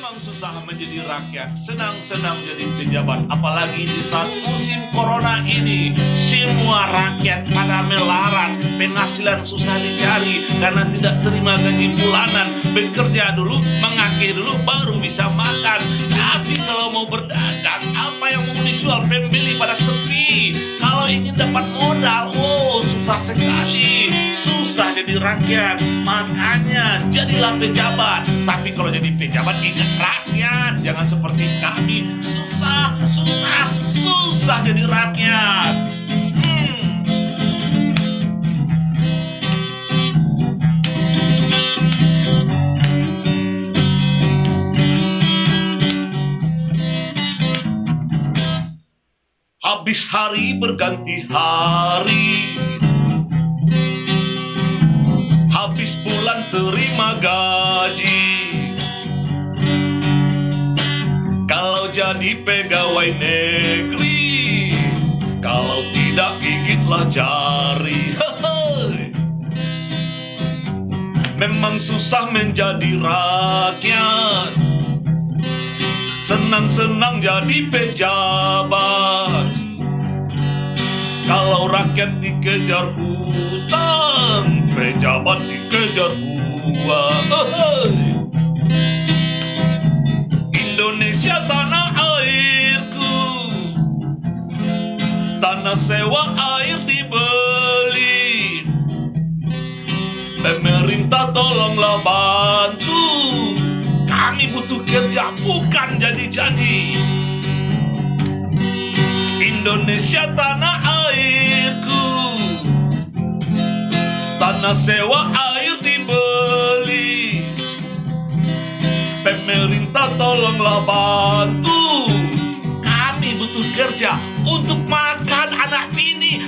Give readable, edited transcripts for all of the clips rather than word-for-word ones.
Memang susah menjadi rakyat, senang-senang jadi pejabat. Apalagi di saat musim corona ini, semua rakyat pada melarat, penghasilan susah dicari karena tidak terima gaji bulanan. Bekerja dulu, mengaki dulu, baru bisa makan. Tapi kalau mau berdagang, apa yang mau dijual, pembeli pada sepi. Kalau ingin dapat modal, susah sekali. Susah jadi rakyat, makanya jadilah pejabat. Tapi kalau jadi pejabat, ingat rakyat, jangan seperti kami. Susah jadi rakyat. Habis hari berganti hari, habis bulan terima gaji. Kalau jadi pegawai negeri, kalau tidak gigitlah jari. Memang susah menjadi rakyat, senang-senang jadi pejabat. Kalau rakyat dikejar hutang, pejabat dikejar uang. Indonesia tanah airku, tanah sewa air dibeli. Pemerintah tolonglah bantu, kami butuh kerja bukan jadi-jadi. Indonesia tanah airku, tanah sewa air dibeli. Pemerintah tolonglah bantu, kami butuh kerja untuk makan anak bini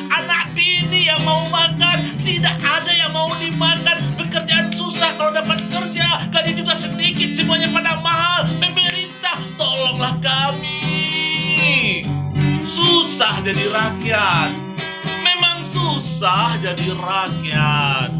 yang mau makan. Tidak ada yang mau dimakan. Pekerjaan susah kalau dapat kerja, gaji juga sedikit, semuanya pada mahal. Pemerintah tolonglah kami. Susah jadi rakyat, memang susah jadi rakyat.